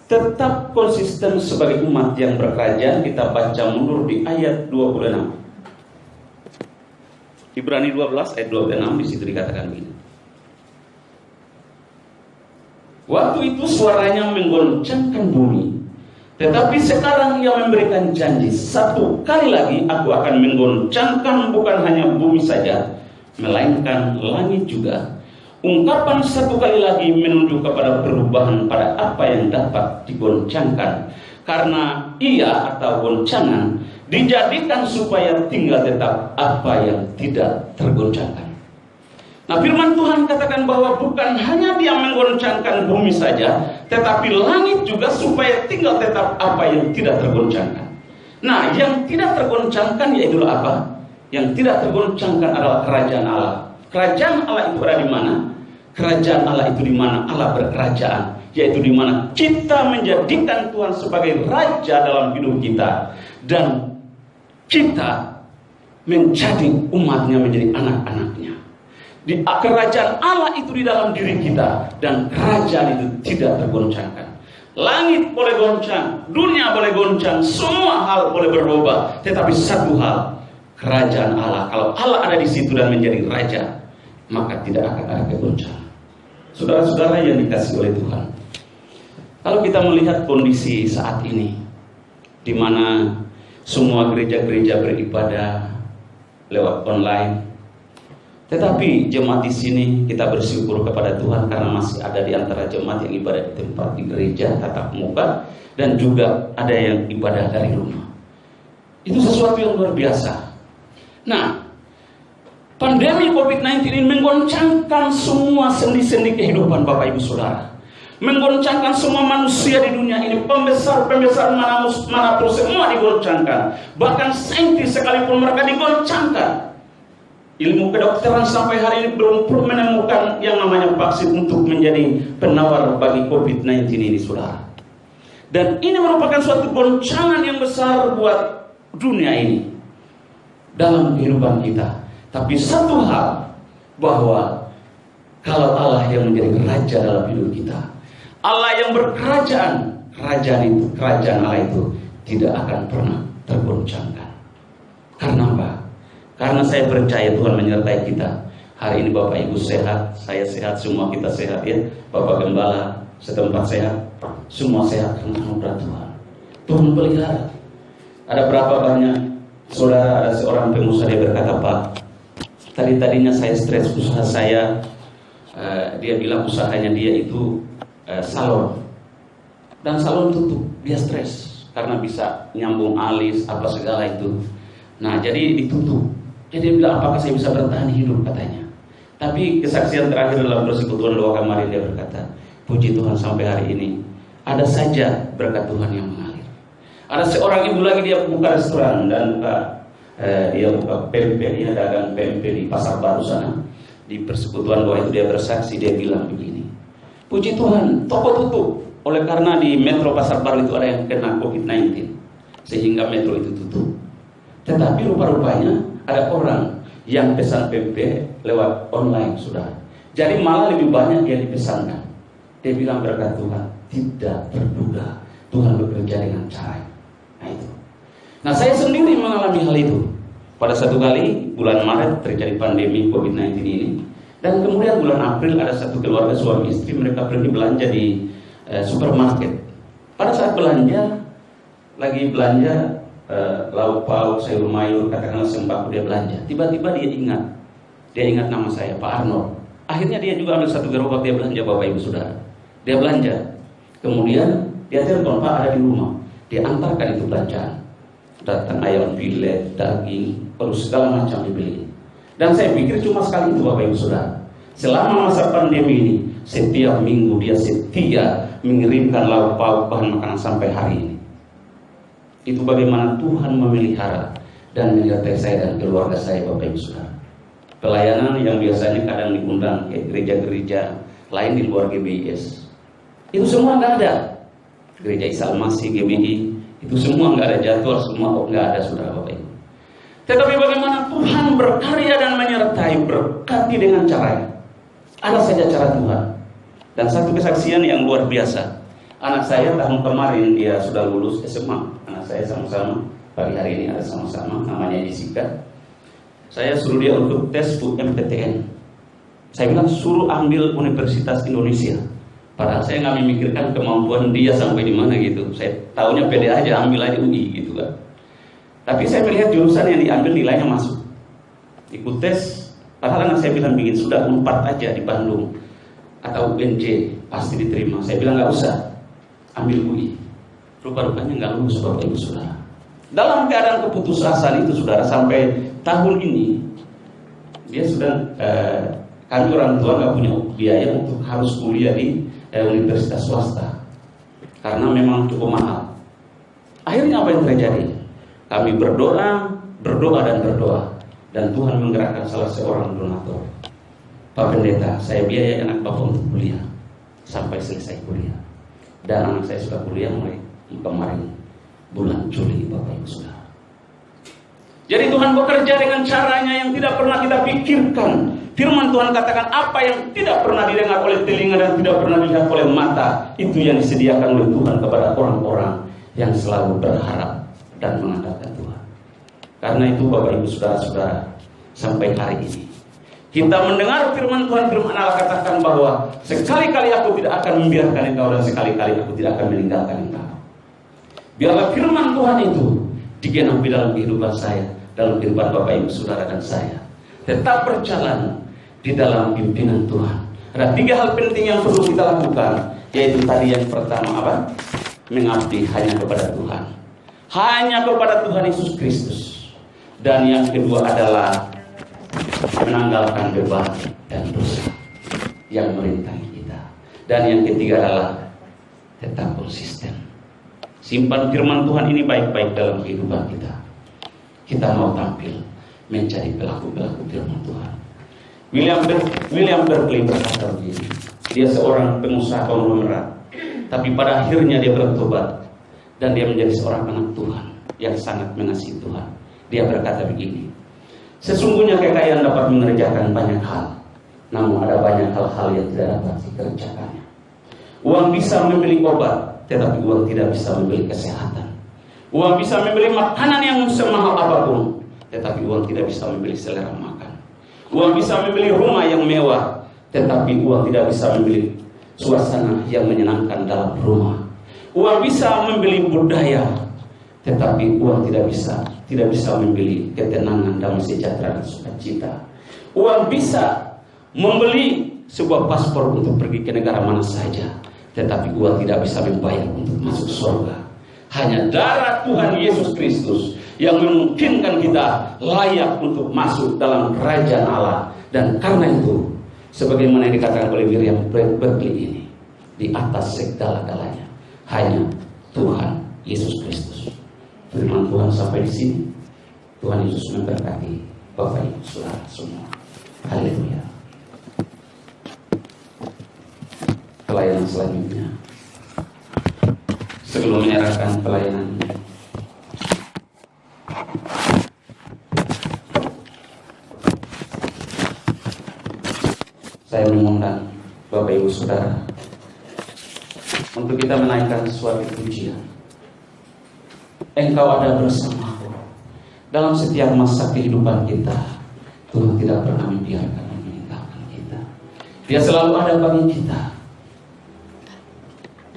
Speaker 1: tetap konsisten sebagai umat yang berkerajaan. Kita baca mundur di ayat 26. Ibrani 12 ayat 26 di situ dikatakan begini. Waktu itu suaranya menggoncangkan bumi, tetapi sekarang ia memberikan janji, satu kali lagi aku akan menggoncangkan bukan hanya bumi saja, melainkan langit juga. Ungkapan satu kali lagi menunjuk kepada perubahan pada apa yang dapat digoncangkan, karena ia atau goncangan dijadikan supaya tinggal tetap apa yang tidak tergoncangkan. Nah, firman Tuhan katakan bahwa bukan hanya dia menggoncangkan bumi saja, tetapi langit juga supaya tinggal tetap apa yang tidak tergoncangkan. Nah, yang tidak tergoncangkan yaitu apa? Yang tidak tergoncangkan adalah kerajaan Allah. Kerajaan Allah itu ada di mana? Kerajaan Allah itu di mana Allah berkerajaan, yaitu di mana kita menjadikan Tuhan sebagai raja dalam hidup kita, dan kita menjadi umatnya, menjadi anak-anaknya. Di kerajaan Allah itu di dalam diri kita, dan kerajaan itu tidak tergoncangkan. Langit boleh goncang, dunia boleh goncang, semua hal boleh berubah, tetapi satu hal, kerajaan Allah, kalau Allah ada di situ dan menjadi raja, maka tidak akan ada kegoncangan. Saudara-saudara yang dikasihi oleh Tuhan, kalau kita melihat kondisi saat ini, di mana semua gereja-gereja beribadah lewat online, tetapi jemaat di sini kita bersyukur kepada Tuhan karena masih ada di antara jemaat yang ibadah di tempat di gereja tatap muka, dan juga ada yang ibadah dari rumah. Itu sesuatu yang luar biasa. Nah, pandemi COVID-19 ini menggoncangkan semua sendi-sendi kehidupan Bapak Ibu Saudara, menggoncangkan semua manusia di dunia ini, pembesar-pembesar manapun semua digoncangkan. Bahkan saintis sekalipun mereka digoncangkan. Ilmu kedokteran sampai hari ini belum menemukan yang namanya vaksin untuk menjadi penawar bagi COVID-19 ini, saudara. Dan ini merupakan suatu goncangan yang besar buat dunia ini dalam kehidupan kita. Tapi satu hal, bahwa kalau Allah yang menjadi raja dalam hidup kita, Allah yang berkerajaan, kerajaan Allah itu tidak akan pernah tergoncangkan. Karena apa? Karena saya percaya Tuhan menyertai kita. Hari ini Bapak Ibu sehat, saya sehat, semua kita sehat ya. Bapak Gembala setempat sehat, semua sehat karena anugerah Tuhan. Tuhan pelihara. Ada berapa banyak saudara, ada seorang pengusaha dia berkata, Pak, tadinya saya stres usaha saya. Dia bilang usahanya dia itu salon, dan salon tutup, dia stres karena bisa nyambung alis apa segala itu. Nah, jadi ditutup. Jadi dia bilang, apakah saya bisa bertahan hidup, katanya. Tapi kesaksian terakhir dalam persekutuan doa kemarin dia berkata, puji Tuhan sampai hari ini ada saja berkat Tuhan yang mengalir. Ada seorang ibu lagi, dia buka restoran dan dia buka pempek, dia dagang pempek di Pasar Baru sana. Di persekutuan doa itu dia bersaksi, dia bilang begini, puji Tuhan, toko tutup oleh karena di Metro Pasar Baru itu ada yang kena COVID-19 sehingga Metro itu tutup. Tetapi rupa-rupanya ada orang yang pesan PP lewat online, saudara. Jadi malah lebih banyak yang dipesankan. Dia bilang berkat Tuhan, tidak terduga Tuhan bekerja dengan cara. Nah itu. Nah saya sendiri mengalami hal itu. Pada satu kali bulan Maret terjadi pandemi COVID-19 ini, dan kemudian bulan April ada satu keluarga suami istri, mereka pergi belanja di supermarket. Pada saat belanja, lagi belanja lauk pauk, sayur mayur, katakanlah sembako dia belanja. Tiba-tiba dia ingat nama saya, Pak Arnold. Akhirnya dia juga ambil satu gerobak, dia belanja, Bapak Ibu Saudara. Dia belanja. Kemudian dia telepon, Pak ada di rumah. Dia antarkan itu belanjaan. Datang ayam filet, daging, terus segala macam dibeli. Dan saya pikir cuma sekali itu, Bapak Ibu Saudara. Selama masa pandemi ini, setiap minggu dia setia mengirimkan lauk pauk bahan makanan sampai hari ini. Itu bagaimana Tuhan memelihara dan menyertai saya dan keluarga saya, Bapak Ibu Saudara. Pelayanan yang biasanya kadang diundang ke gereja-gereja lain di luar GBIS, itu semua nggak ada. Gereja Isa Al-Masih, GBI, itu semua nggak ada jadwal, semua nggak ada, saudara Bapak Ibu. Tetapi bagaimana Tuhan berkarya dan menyertai, berkati dengan caranya. Ada saja cara Tuhan. Dan satu kesaksian yang luar biasa. Anak saya tahun kemarin dia sudah lulus SMA. Anak saya sama-sama pagi hari ini ada sama-sama, namanya Jessica. Saya suruh dia untuk tes UMPTN. Saya bilang suruh ambil Universitas Indonesia. Padahal saya nggak memikirkan kemampuan dia sampai di mana gitu. Saya tahunya pede aja, ambil aja UI gitu kan. Tapi saya melihat jurusan yang diambil nilainya masuk. Ikut tes, padahal anak saya bilang bikin sudah 4 aja di Bandung atau UNJ pasti diterima. Saya bilang nggak usah, ambil UI. Rupa-rupanya nggak lulus, Bapak Ibu Saudara. Dalam keadaan keputusasaan itu, saudara, sampai tahun ini dia sudah kami orang tua nggak punya biaya untuk harus kuliah di universitas swasta karena memang cukup mahal. Akhirnya apa yang terjadi? Kami berdoa dan Tuhan menggerakkan salah seorang donatur. Pak Pendeta, saya biayai anak Bapak untuk kuliah sampai selesai kuliah. Dan anak saya sudah kuliah mulai kemarin bulan Juli, Bapak Ibu Saudara. Jadi Tuhan bekerja dengan caranya yang tidak pernah kita pikirkan. Firman Tuhan katakan apa yang tidak pernah didengar oleh telinga dan tidak pernah dilihat oleh mata, itu yang disediakan oleh Tuhan kepada orang-orang yang selalu berharap dan mengandalkan Tuhan. Karena itu Bapak Ibu Saudara-saudara, sampai hari ini kita mendengar firman Tuhan, firman Allah katakan bahwa sekali-kali aku tidak akan membiarkan engkau dan sekali-kali aku tidak akan meninggalkan engkau. Biarlah firman Tuhan itu digenapi dalam kehidupan saya, dalam kehidupan Bapak Ibu Saudara dan saya. Tetap berjalan di dalam pimpinan Tuhan. Ada 3 hal penting yang perlu kita lakukan, yaitu tadi yang pertama apa? Mengabdi hanya kepada Tuhan, hanya kepada Tuhan Yesus Kristus. Dan yang kedua adalah menanggalkan beban dan dosa yang merintangi kita. Dan yang ketiga adalah tetap konsisten. Simpan firman Tuhan ini baik-baik dalam kehidupan kita. Kita mau tampil menjadi pelaku-pelaku firman Tuhan. William Berkeley berkata begini. Dia seorang pengusaha konglomerat, tapi pada akhirnya dia bertobat dan dia menjadi seorang anak Tuhan yang sangat mengasihi Tuhan. Dia berkata begini, sesungguhnya kekayaan dapat mengerjakan banyak hal, namun ada banyak hal-hal yang tidak dapat dikerjakannya. Uang bisa membeli obat, tetapi uang tidak bisa membeli kesehatan. Uang bisa membeli makanan yang semahal apapun, tetapi uang tidak bisa membeli selera makan. Uang bisa membeli rumah yang mewah, tetapi uang tidak bisa membeli suasana yang menyenangkan dalam rumah. Uang bisa membeli budaya, tetapi uang tidak bisa membeli ketenangan, damai sejahtera dan sukacita. Uang bisa membeli sebuah paspor untuk pergi ke negara mana saja, tetapi uang tidak bisa membayar untuk masuk surga. Hanya darah Tuhan Yesus Kristus yang memungkinkan kita layak untuk masuk dalam kerajaan Allah. Dan karena itu, sebagaimana yang dikatakan oleh William Berkeley ini, di atas segala-galanya hanya Tuhan Yesus Kristus. Firman Tuhan sampai di sini. Tuhan Yesus memberkati Bapak Ibu Saudara semua. Haleluya. Pelayanan selanjutnya, sebelum menyerahkan pelayanan ini, saya mengundang Bapak Ibu Saudara untuk kita menaikkan suatu pujian. Engkau ada bersamaku dalam setiap masa kehidupan kita. Tuhan tidak pernah membiarkan dan meninggalkan kita. Dia selalu ada bagi kita.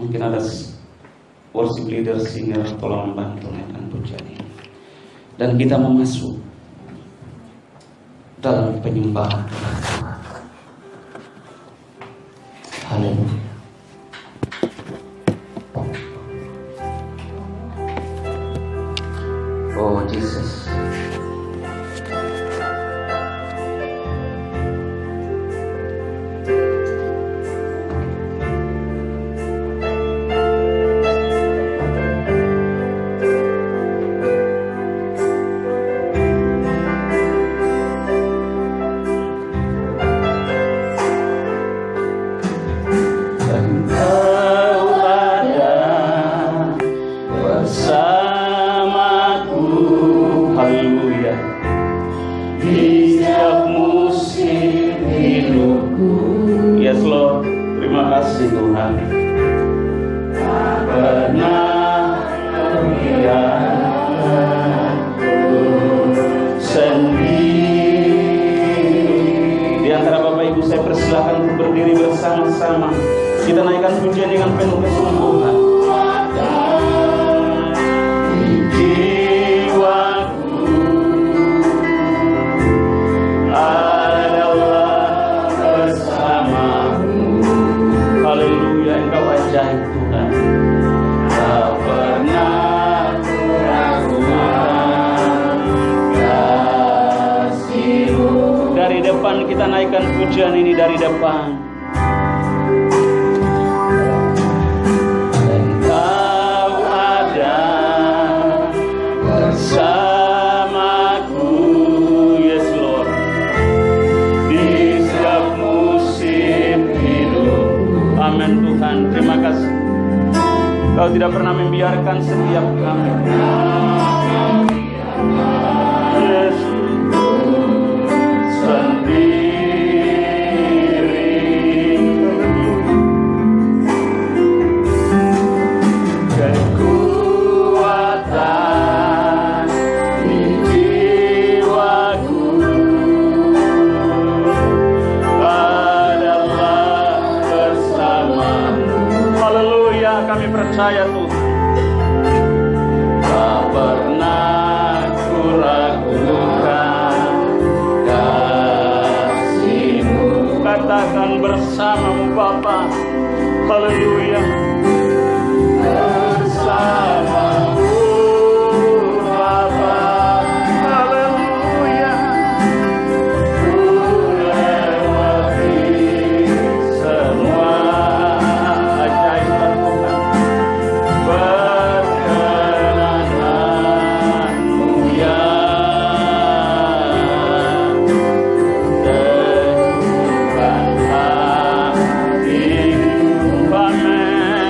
Speaker 1: Mungkin ada worship leader, singer, tolong membantu menaikkan pujian ini. Dan kita memasuk dalam penyembahan. Haleluya. Oh Jesus. Kita naikkan pujian ini dari depan. Engkau ada bersamaku, yes Lord, di setiap musim hidup. Amin Tuhan, terima kasih. Kau tidak pernah membiarkan setiap kami. Yes. Percaya Tuhan, tak pernah ku ragukan kasih-Mu. Katakan bersamamu Bapa, haleluya. Bersamamu Bapa, haleluya. Ku lewati semua ajaib Tuhan. Perkenananmu ya teguhkan hatiku. Amin.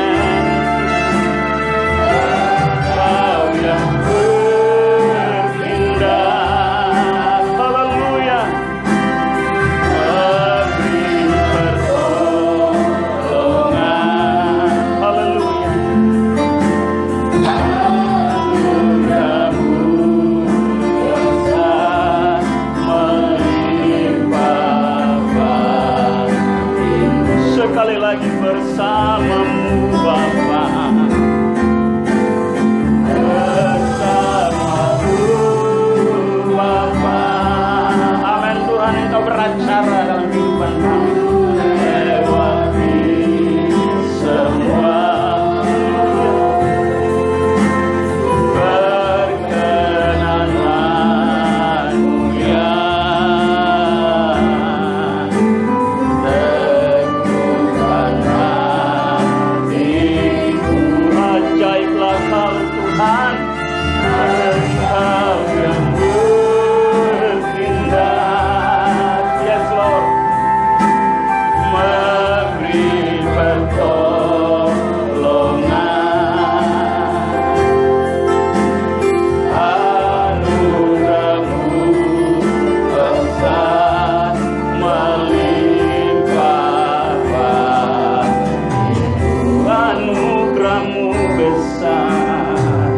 Speaker 1: besar,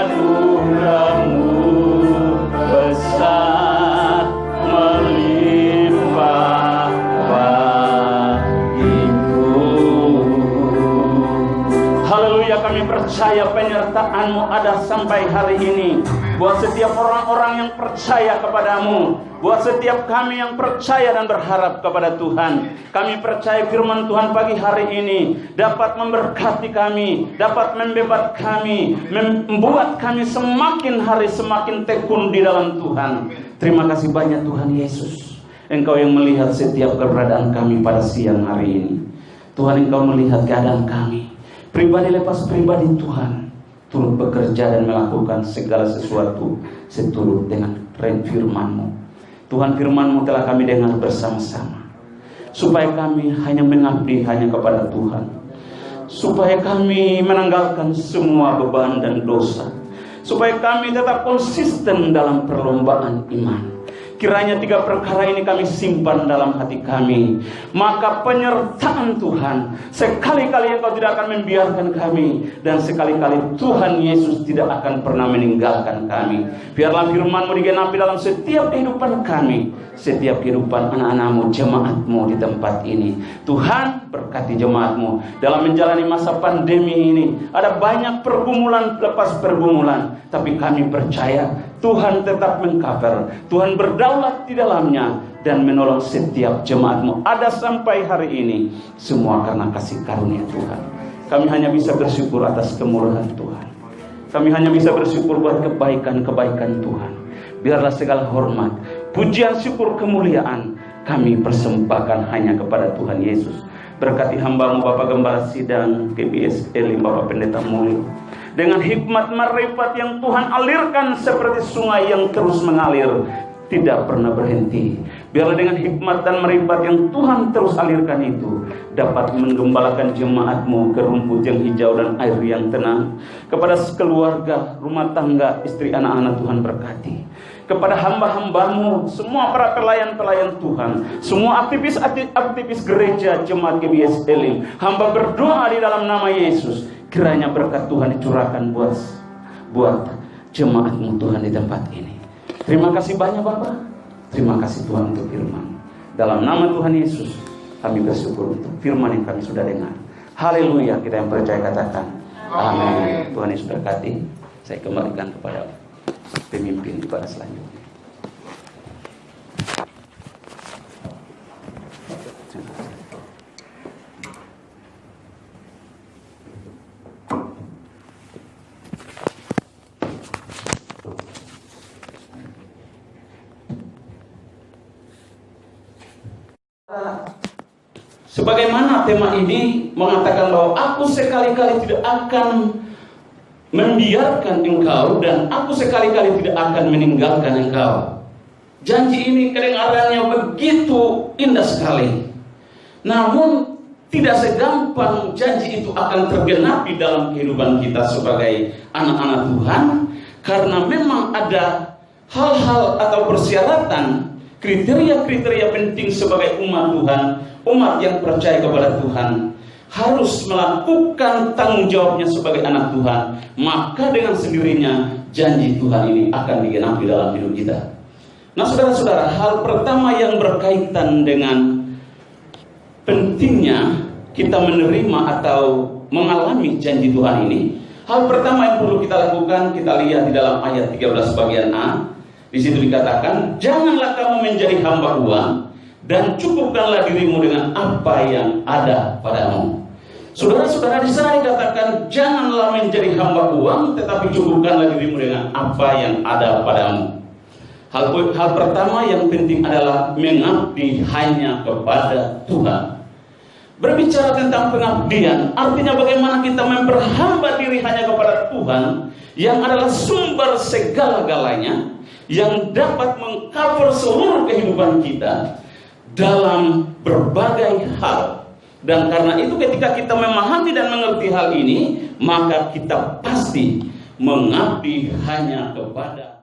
Speaker 1: anugerahmu besar melimpah bagiku. Haleluya, kami percaya penyertaan-Mu ada sampai hari ini. Buat setiap orang-orang yang percaya kepadamu, buat setiap kami yang percaya dan berharap kepada Tuhan, kami percaya firman Tuhan pagi hari ini dapat memberkati kami, dapat membebaskan kami, membuat kami semakin hari semakin tekun di dalam Tuhan. Terima kasih banyak Tuhan Yesus, Engkau yang melihat setiap keberadaan kami pada siang hari ini. Tuhan, Engkau melihat keadaan kami, pribadi lepas pribadi Tuhan, turut bekerja dan melakukan segala sesuatu seturut dengan firman-Mu. Tuhan, firman-Mu telah kami dengar bersama-sama, supaya kami hanya mengabdi hanya kepada Tuhan, supaya kami menanggalkan semua beban dan dosa, supaya kami tetap konsisten dalam perlombaan iman. Kiranya 3 perkara ini kami simpan dalam hati kami, maka penyertaan Tuhan sekali-kali Engkau tidak akan membiarkan kami, dan sekali-kali Tuhan Yesus tidak akan pernah meninggalkan kami. Biarlah firman-Mu digenapi dalam setiap kehidupan kami, setiap kehidupan anak-anak-Mu, jemaat-Mu di tempat ini. Tuhan, berkati jemaat-Mu dalam menjalani masa pandemi ini. Ada banyak pergumulan lepas pergumulan, tapi kami percaya Tuhan tetap mengcover, Tuhan berdaulat di dalamnya dan menolong setiap jemaat-Mu ada sampai hari ini. Semua karena kasih karunia Tuhan. Kami hanya bisa bersyukur atas kemurahan Tuhan. Kami hanya bisa bersyukur buat kebaikan-kebaikan Tuhan. Biarlah segala hormat, pujian, syukur, kemuliaan kami persembahkan hanya kepada Tuhan Yesus. Berkati hamba-Mu Bapak Gembala Sidang GBS Elim, Bapak Pendeta Mulyo, dengan hikmat marifat yang Tuhan alirkan seperti sungai yang terus mengalir, tidak pernah berhenti. Biarlah dengan hikmat dan marifat yang Tuhan terus alirkan itu dapat menggembalakan jemaat-Mu ke rumput yang hijau dan air yang tenang. Kepada keluarga, rumah tangga, istri, anak-anak Tuhan berkati. Kepada hamba-hamba-Mu, semua para pelayan-pelayan Tuhan, semua aktivis gereja jemaat GBS Elim, hamba berdoa di dalam nama Yesus, kiranya berkat Tuhan dicurahkan buat jemaat-Mu Tuhan di tempat ini. Terima kasih banyak Bapak. Terima kasih Tuhan untuk firman. Dalam nama Tuhan Yesus kami bersyukur untuk firman yang kami sudah dengar. Haleluya. Kita yang percaya katakan amin. Tuhan Yesus berkati. Saya kembalikan kepada pemimpin ibadah selanjutnya. Sebagaimana tema ini mengatakan bahwa aku sekali-kali tidak akan membiarkan engkau dan aku sekali-kali tidak akan meninggalkan engkau. Janji ini kedengarannya begitu indah sekali. Namun tidak segampang janji itu akan tergenapi dalam kehidupan kita sebagai anak-anak Tuhan, karena memang ada hal-hal atau persyaratan, kriteria-kriteria penting sebagai umat Tuhan, umat yang percaya kepada Tuhan, harus melakukan tanggung jawabnya sebagai anak Tuhan. Maka dengan sendirinya janji Tuhan ini akan digenapi dalam hidup kita. Nah saudara-saudara, hal pertama yang berkaitan dengan pentingnya kita menerima atau mengalami janji Tuhan ini, hal pertama yang perlu kita lakukan, kita lihat di dalam ayat 13 bagian A. Di situ dikatakan, janganlah kamu menjadi hamba uang, dan cukupkanlah dirimu dengan apa yang ada padamu. Saudara-saudara, di sana dikatakan janganlah menjadi hamba uang, tetapi cukupkanlah dirimu dengan apa yang ada padamu. Hal pertama yang penting adalah mengabdi hanya kepada Tuhan. Berbicara tentang pengabdian, artinya bagaimana kita memperhamba diri hanya kepada Tuhan, yang adalah sumber segala-galanya, yang dapat mengcover seluruh kehidupan kita dalam berbagai hal. Dan karena itu ketika kita memahami dan mengerti hal ini, maka kita pasti mengabdi hanya kepada